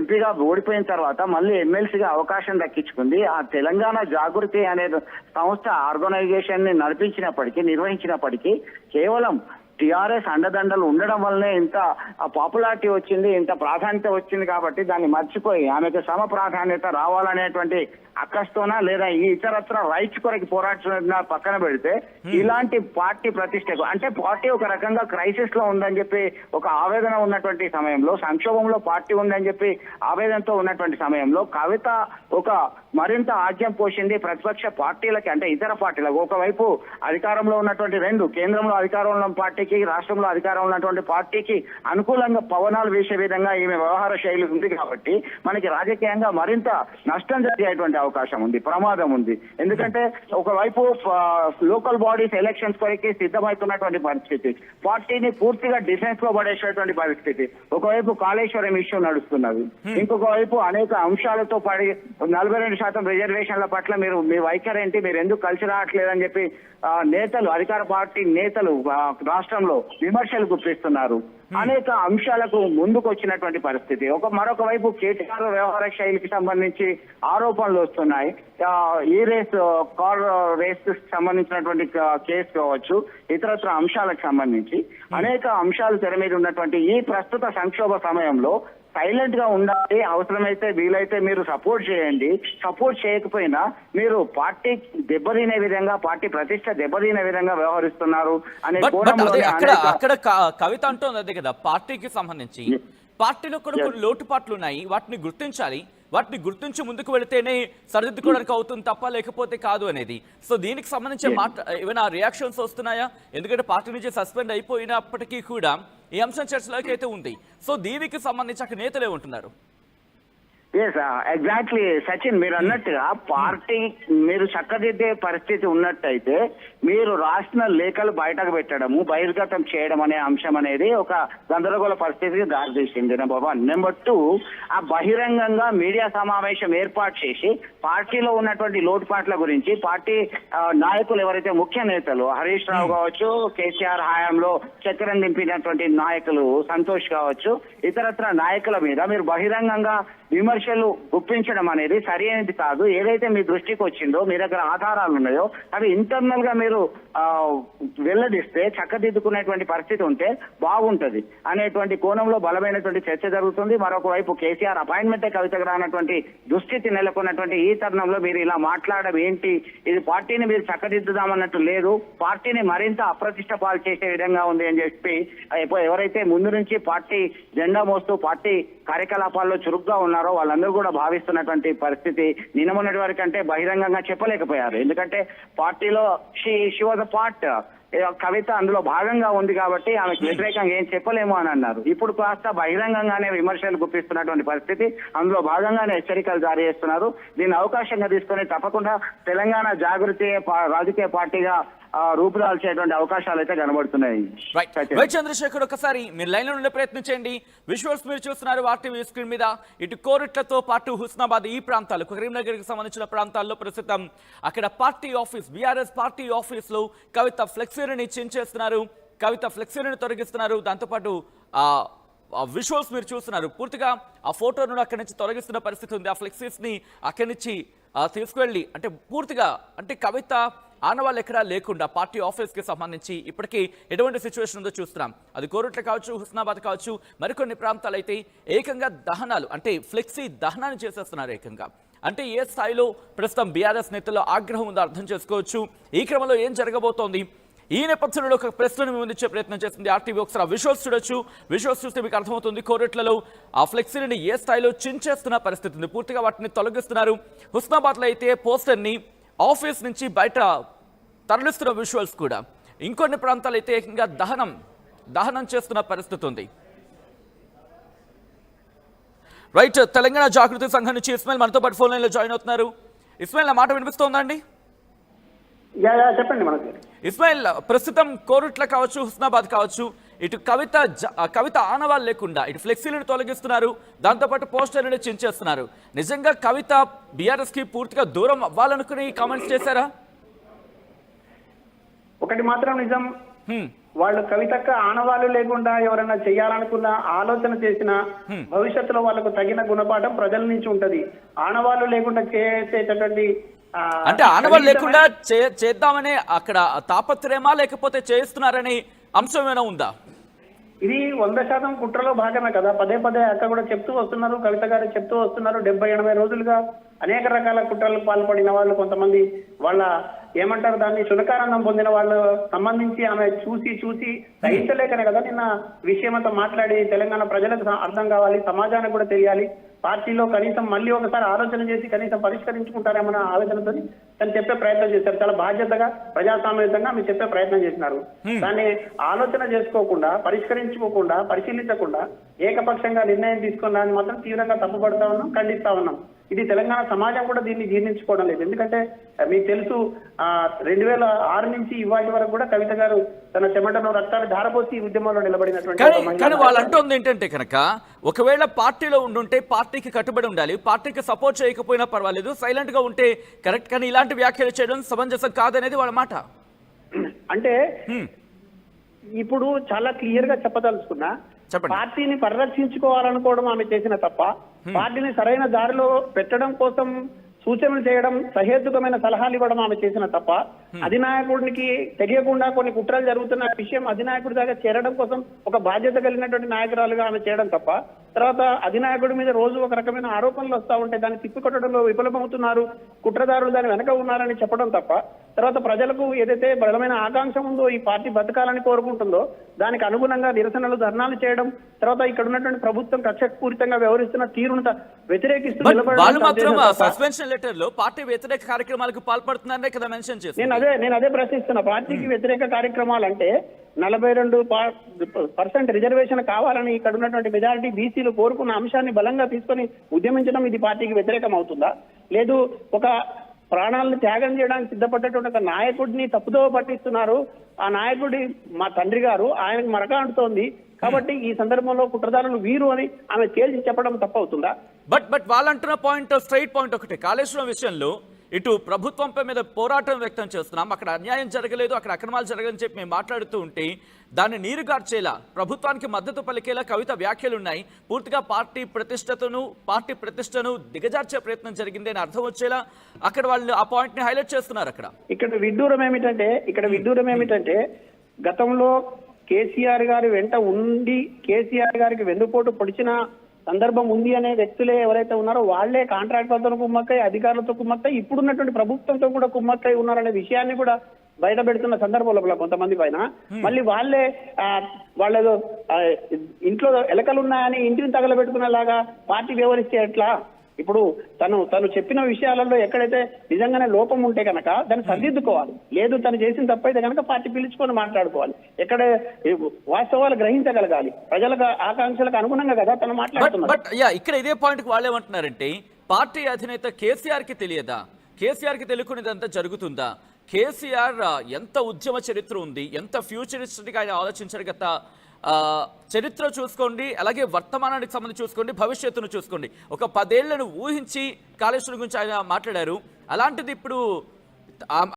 ఎంపీగా ఓడిపోయిన తర్వాత మళ్ళీ ఎమ్మెల్సీగా అవకాశం దక్కించుకుంది. ఆ తెలంగాణ జాగృతి అనే సంస్థ ఆర్గనైజేషన్ ని నిర్వహించినప్పటికీ కేవలం టిఆర్ఎస్ అండదండలు ఉండడం వల్లనే ఇంత పాపులారిటీ వచ్చింది, ఇంత ప్రాధాన్యత వచ్చింది. కాబట్టి దాన్ని మర్చిపోయి ఆమెకు సమ ప్రాధాన్యత రావాలనేటువంటి అక్కస్తోనా లేదా ఈ ఇతరత్ర రైట్స్ కొరకు పోరాడుతున్న పక్కన పెడితే ఇలాంటి పార్టీ ప్రతిష్టకు అంటే పార్టీ ఒక రకంగా క్రైసిస్ లో ఉందని చెప్పి ఒక ఆవేదన ఉన్నటువంటి సమయంలో, సంక్షోభంలో పార్టీ ఉందని చెప్పి ఆవేదనతో ఉన్నటువంటి సమయంలో కవిత ఒక మరింత ఆజ్యం పోసింది ప్రతిపక్ష పార్టీలకి, అంటే ఇతర పార్టీలకు. ఒకవైపు అధికారంలో ఉన్నటువంటి కేంద్రంలో అధికారంలో ఉన్న పార్టీకి, రాష్ట్రంలో అధికారంలో ఉన్నటువంటి పార్టీకి అనుకూలంగా పవనాలు వేసే విధంగా ఈమె వ్యవహార శైలి ఉంది. కాబట్టి మనకి రాజకీయంగా మరింత నష్టం జరిగేటువంటి అవకాశం ఉంది, ప్రమాదం ఉంది. ఎందుకంటే ఒకవైపు లోకల్ బాడీస్ ఎలక్షన్స్ కొరకు సిద్ధమవుతున్నటువంటి పరిస్థితి, పార్టీని పూర్తిగా డిఫెన్స్ లో పడేసేటువంటి పరిస్థితి. ఒకవైపు కాళేశ్వరం ఇష్యూ నడుస్తున్నది, ఇంకొక వైపు అనేక అంశాలతో పడి 42% రిజర్వేషన్ల పట్ల మీ వైఖరి ఏంటి, మీరు ఎందుకు కలిసి రావట్లేదని చెప్పి నేతలు, అధికార పార్టీ నేతలు రాష్ట్రంలో విమర్శలు గుప్పిస్తున్నారు. అనేక అంశాలకు ముందుకు వచ్చినటువంటి పరిస్థితి. మరొక వైపు కేటీఆర్ వ్యవహార శైలికి సంబంధించి ఆరోపణలు వస్తున్నాయి. ఈ కార్ రేస్ సంబంధించినటువంటి కేసు కావచ్చు, ఇతరత్ర అంశాలకు సంబంధించి అనేక అంశాలు తెర మీద ఉన్నటువంటి ఈ ప్రస్తుత సంక్షోభ సమయంలో సైలెంట్ గా ఉండాలి. అవసరమైతే వీలైతే మీరు సపోర్ట్ చేయండి, సపోర్ట్ చేయకపోయినా మీరు పార్టీ దెబ్బతినే విధంగా, పార్టీ ప్రతిష్ట దెబ్బతినే విధంగా వ్యవహరిస్తున్నారు అనే అక్కడ కవిత అంటుంది అదే కదా, పార్టీకి సంబంధించి పార్టీలో కూడా కొన్ని లోటుపాట్లు ఉన్నాయి, వాటిని గుర్తించాలి, వాటిని గుర్తించి ముందుకు వెళితేనే సరిదిద్దుకోవడానికి అవుతుంది తప్ప లేకపోతే కాదు అనేది. సో దీనికి సంబంధించి ఏమైనా రియాక్షన్స్ వస్తున్నాయా? ఎందుకంటే పార్టీ నుంచి సస్పెండ్ అయిపోయినప్పటికీ కూడా ఈ అంశం చర్చలోకి అయితే ఉంది. సో దీనికి సంబంధించి అక్కడ నేతలే ఉంటున్నారు. ఎగ్జాక్ట్లీ సచిన్, మీరు అన్నట్టుగా పార్టీ మీరు చక్కదిద్దే పరిస్థితి ఉన్నట్టయితే మీరు రాసిన లేఖలు బయటకు పెట్టడము, బహిర్గతం చేయడం అనే అంశం అనేది ఒక గందరగోళ పరిస్థితికి దారితీసింది. నెంబర్ 1. నెంబర్ 2, ఆ బహిరంగంగా మీడియా సమావేశం ఏర్పాటు చేసి పార్టీలో ఉన్నటువంటి లోటుపాట్ల గురించి పార్టీ నాయకులు ఎవరైతే ముఖ్య నేతలు, హరీష్ రావు కావచ్చు, కేసీఆర్ హయాంలో చక్రం దింపినటువంటి నాయకులు సంతోష్ కావచ్చు, ఇతరత్ర నాయకుల మీద మీరు బహిరంగంగా విమర్శలు గుప్పించడం అనేది సరి అయినది కాదు. ఏదైతే మీ దృష్టికి వచ్చిందో, మీ దగ్గర ఆధారాలు ఉన్నాయో అవి ఇంటర్నల్ గా మీరు వెల్లడిస్తే చక్కదిద్దుకునేటువంటి పరిస్థితి ఉంటే బాగుంటది అనేటువంటి కోణంలో బలమైనటువంటి చర్చ జరుగుతుంది. మరొక వైపు కేసీఆర్ అపాయింట్మెంటే కవితకు రానటువంటి దుస్థితి నెలకొన్నటువంటి ఈ తరుణంలో మీరు ఇలా మాట్లాడడం ఏంటి, ఇది పార్టీని మీరు చక్కదిద్దుదామన్నట్టు లేదు, పార్టీని మరింత అప్రతిష్ట పాలు చేసే విధంగా ఉంది అని చెప్పి ఎవరైతే ముందు నుంచి పార్టీ జెండా మోస్తూ పార్టీ కార్యకలాపాల్లో చురుగ్గా ఉన్నారో వాళ్ళందరూ కూడా భావిస్తున్నటువంటి పరిస్థితి. నిన్న మొన్నటి వరకు అంటే బహిరంగంగా చెప్పలేకపోయారు, ఎందుకంటే పార్టీలో షీ వాజ్ అ పార్ట్, కవిత అందులో భాగంగా ఉంది కాబట్టి ఆమెకు వ్యతిరేకంగా ఏం చెప్పలేము అని అన్నారు. ఇప్పుడు కాస్త బహిరంగంగానే విమర్శలు గుప్పిస్తున్నటువంటి పరిస్థితి, అందులో భాగంగానే హెచ్చరికలు జారీ చేస్తున్నారు. దీన్ని అవకాశంగా తీసుకుని తప్పకుండా తెలంగాణ జాగృతి రాజకీయ పార్టీగా రూపుదాల్చేటువంటి అవకాశాలు అయితే కనబడుతున్నాయి. చంద్రశేఖర్, ఒకసారి మీరు లైన్ లో ఉండే ప్రయత్నించండి. విజువల్స్ మీరు చూస్తున్నారు ఆర్టీవీ స్క్రీన్ మీద. ఇటు కోరుట్లతో పాటు హుస్నాబాద్ ఈ ప్రాంతాలు, కరీంనగర్ కి సంబంధించిన ప్రాంతాల్లో ప్రస్తుతం అక్కడ party office, BRS party office లో కవిత ఫ్లెక్సీని చించేస్తున్నారు, కవిత ఫ్లెక్సీని తొలగిస్తున్నారు. దాంతోపాటు విజువల్స్ మీరు చూస్తున్నారు. పూర్తిగా ఆ ఫోటోను అక్కడి నుంచి తొలగిస్తున్న పరిస్థితి ఉంది. ఆ ఫ్లెక్సీస్ ని అక్కడి నుంచి తీసుకువెళ్ళి అంటే పూర్తిగా అంటే కవిత ఆనవాళ్ళు ఎక్కడా లేకుండా పార్టీ ఆఫీస్కి సంబంధించి ఇప్పటికీ ఎటువంటి సిచ్యువేషన్ ఉందో చూస్తున్నాం. అది కోరుట్ల కావచ్చు, హుస్నాబాద్ కావచ్చు, మరికొన్ని ప్రాంతాలు అయితే ఏకంగా దహనాలు అంటే ఫ్లెక్సీ దహనాన్ని చేసేస్తున్నారు ఏకంగా. అంటే ఏ స్థాయిలో ప్రస్తుతం బీఆర్ఎస్ నేతల్లో ఆగ్రహం ఉందో అర్థం చేసుకోవచ్చు. ఈ క్రమంలో ఏం జరగబోతోంది, ఈ నేపథ్యంలో ఒక ప్రశ్నను ముందుంచే ప్రయత్నం చేస్తుంది ఆర్టీవీ. ఒకసారి విజువల్స్ చూడొచ్చు. విజువల్స్ చూస్తే మీకు అర్థమవుతుంది కోరుట్లలో ఆ ఫ్లెక్సీని ఏ స్థాయిలో చించేస్తున్న పరిస్థితి ఉంది. పూర్తిగా వాటిని తొలగిస్తున్నారు. హుస్నాబాద్లో అయితే పోస్టర్ని ఆఫీస్ నుంచి బయట తరలిస్తున్న విజువల్స్ కూడా. ఇంకొన్ని ప్రాంతాలు అయితే ఏకంగా దహనం చేస్తున్న పరిస్థితి ఉంది. రైట్, తెలంగాణ జాగృతి సంఘం నుంచి ఇస్మాయిల్ మనతో పాటు ఫోన్ లైన్లో జాయిన్ అవుతున్నారు. ఇస్మాయిల్, నా మాట వినిపిస్తోందండి? చెప్పండి. మనకి ఇస్మాయిల్, ప్రస్తుతం కోరుట్ల కావచ్చు, హుస్నాబాద్ కావచ్చు, ఇటు కవిత ఆనవాళ్ళు లేకుండా ఇటు ఫ్లెక్సీలను తొలగిస్తున్నారు, దాంతోపాటు పోస్టర్లను చించేస్తున్నారు. నిజంగా కవిత బీఆర్ఎస్ కి పూర్తిగా దూరం అవ్వాలనుకుని కామెంట్స్ చేశారా? ఒకటి మాత్రం నిజం, వాళ్ళు కవితక్క ఆనవాళ్ళు లేకుండా ఎవరైనా చేయాలనుకున్న ఆలోచన చేసిన భవిష్యత్తులో వాళ్ళకు తగిన గుణపాఠం ప్రజల నుంచి ఉంటది. ఆనవాళ్ళు లేకుండా చేసేటటువంటి అంటే ఆనవాళ్ళు లేకుండా చేద్దామనే అక్కడ తాపత్రయమా లేకపోతే చేస్తున్నారని అంశం ఏమైనా ఉందా? ఇది 100% కుట్రలో భాగమే కదా. పదే పదే అక్క కూడా చెప్తూ వస్తున్నారు, కవిత గారు చెప్తూ వస్తున్నారు. 70-80 రోజులుగా అనేక రకాల కుట్రలకు పాల్పడిన వాళ్ళు, కొంతమంది వాళ్ళ ఏమంటారు దాన్ని శునకానందం పొందిన వాళ్ళు సంబంధించి ఆమె చూసి సహించలేకనే కదా నిన్న విషయమంతా మాట్లాడి తెలంగాణ ప్రజలకు అర్థం కావాలి, సమాజానికి కూడా తెలియాలి, పార్టీలో కనీసం మళ్ళీ ఒకసారి ఆలోచన చేసి కనీసం పరిష్కరించుకుంటారేమన్న ఆలోచనతో తను చెప్పే ప్రయత్నం చేశారు. చాలా బాధ్యతగా ప్రజాస్వామ్యంగా ఆమె చెప్పే ప్రయత్నం చేసినారు. దాన్ని ఆలోచన చేసుకోకుండా, పరిష్కరించుకోకుండా, పరిశీలించకుండా ఏకపక్షంగా నిర్ణయం తీసుకున్న దాన్ని మాత్రం తీవ్రంగా తప్పుపడతా ఉన్నాం, ఖండిస్తా ఉన్నాం. ఇది తెలంగాణ సమాజం కూడా దీన్ని జీర్ణించుకోవడం లేదు. ఎందుకంటే మీకు తెలుసు 2006 నుంచి ఇవాటి వరకు కూడా కవిత గారు తన చెమటను రక్తాన్ని ధారపోసి ఈ ఉద్యమంలో నిలబడినటువంటి కానీ వాళ్ళు అంటుంది ఏంటంటే కనుక ఒకవేళ పార్టీలో ఉండుంటే పార్టీకి కట్టుబడి ఉండాలి, పార్టీకి సపోర్ట్ చేయకపోయినా పర్వాలేదు, సైలెంట్ గా ఉంటే కరెక్ట్, కానీ ఇలాంటి వ్యాఖ్యలు చేయడం సమంజసం కాదనేది వాళ్ళ మాట. అంటే ఇప్పుడు చాలా క్లియర్ గా చెప్పదలుచుకున్నా, పార్టీని పరిరక్షించుకోవాలనుకోవడం ఆమె చేసిన తప్ప, పార్టీని సరైన దారిలో పెట్టడం కోసం సూచనలు చేయడం, సహేతుకమైన సలహాలు ఇవ్వడం ఆమె చేసిన తప్ప, అధినాయకుడికి తెలియకుండా కొన్ని కుట్రలు జరుగుతున్న విషయం అధినాయకుడి దాకా చేరడం కోసం ఒక బాధ్యత కలిగినటువంటి నాయకురాలుగా ఆమె చేయడం తప్ప, తర్వాత అధినాయకుడి మీద రోజు ఒక రకమైన ఆరోపణలు వస్తూ ఉంటే దాన్ని తిప్పికొట్టడంలో విఫలమవుతున్నారు, కుట్రదారులు దాని వెనక ఉన్నారని చెప్పడం తప్ప, తర్వాత ప్రజలకు ఏదైతే బలమైన ఆకాంక్ష ఉందో ఈ పార్టీ బతకాలని కోరుకుంటుందో దానికి అనుగుణంగా నిరసనలు, ధర్నాలు చేయడం, తర్వాత ఇక్కడ ఉన్నటువంటి ప్రభుత్వం కక్షపూరితంగా వ్యవహరిస్తున్న తీరును వ్యతిరేకిస్తూ సస్పెన్షన్ లెటర్ లో పార్టీ వ్యతిరేక కార్యక్రమాలకు పాల్పడుతున్నారనే కదా మెన్షన్ చేశారు. నేను అదే ప్రశ్నిస్తున్నా. పార్టీకి వ్యతిరేక కార్యక్రమాలు అంటే 42% రిజర్వేషన్ కావాలని ఇక్కడ ఉన్నటువంటి మెజారిటీ బీసీలు కోరుకున్న అంశాన్ని బలంగా తీసుకొని ఉద్యమించడం ఇది పార్టీకి వ్యతిరేకం అవుతుందా? లేదు ఒక ప్రాణాలను త్యాగం చేయడానికి సిద్ధపడ్డటువంటి ఒక నాయకుడిని తప్పుదోవ పట్టిస్తున్నారు, ఆ నాయకుడి మా తండ్రి గారు, ఆయనకు మరక అంటుతోంది కాబట్టి ఈ సందర్భంలో కుట్రదారులు వీరు అని ఆమె తేల్చి చెప్పడం తప్పవుతుందా? బట్ వాళ్ళంటున్న పాయింట్, స్ట్రైట్ పాయింట్ ఒకటి, కాళేశ్వరం విషయంలో ఇటు ప్రభుత్వంపై మీద పోరాటం వ్యక్తం చేస్తున్నాం, అక్కడ అన్యాయం జరగలేదు, అక్కడ అక్రమాలు జరగదని చెప్పి మేము మాట్లాడుతూ ఉంటే దాన్ని నీరుగార్చేలా, ప్రభుత్వానికి మద్దతు పలికేలా కవిత వ్యాఖ్యలు ఉన్నాయి. పూర్తిగా పార్టీ ప్రతిష్టను దిగజార్చే ప్రయత్నం జరిగింది అని అర్థం వచ్చేలా అక్కడ వాళ్ళు ఆ పాయింట్ ని హైలైట్ చేస్తున్నారు. ఇక్కడ విడ్డూరం ఏమిటంటే గతంలో కేసీఆర్ గారి వెంట ఉండి కేసీఆర్ గారికి వెన్నుపోటు పొడిచిన సందర్భం ఉంది అనే వ్యక్తులే ఎవరైతే ఉన్నారో వాళ్లే కాంట్రాక్టర్లతో కుమ్మక్కై, అధికారులతో కుమ్మక్కై, ఇప్పుడున్నటువంటి ప్రభుత్వంతో కూడా కుమ్మక్కై ఉన్నారనే విషయాన్ని కూడా బయట పెడుతున్న సందర్భంలో కొంతమంది పైన మళ్ళీ వాళ్ళేదో ఇంట్లో ఎలకలు ఉన్నాయని ఇంటిని తగలబెట్టుకునేలాగా పార్టీ వ్యవహరిస్తే ఎట్లా? ఇప్పుడు తను చెప్పిన విషయాలలో ఎక్కడైతే నిజంగానే లోపం ఉంటే కనుక దాన్ని సరిదిద్దుకోవాలి, లేదు తను చేసిన తప్పైతే కనుక పార్టీ పిలుచుకొని మాట్లాడుకోవాలి, ఎక్కడ వాస్తవాలు గ్రహించగలగాలి, ప్రజలకు ఆకాంక్షలకు అనుగుణంగా కదా తను మాట్లాడుతున్నారు. ఇక్కడ ఇదే పాయింట్ కి వాళ్ళు ఏమంటున్నారంటే పార్టీ అధినేత కేసీఆర్ కి తెలియదా, కేసీఆర్ కి తెలియకునేదంతా జరుగుతుందా, కేసీఆర్ ఎంత ఉద్యమ చరిత్ర ఉంది, ఎంత ఫ్యూచరిస్టిక్ ఆయన ఆలోచించారు, గత చరిత్ర చూసుకోండి, అలాగే వర్తమానానికి సంబంధించి చూసుకోండి, భవిష్యత్తును చూసుకోండి, ఒక 10 ఏళ్లను ఊహించి కాళేశ్వరం గురించి ఆయన మాట్లాడారు. అలాంటిది ఇప్పుడు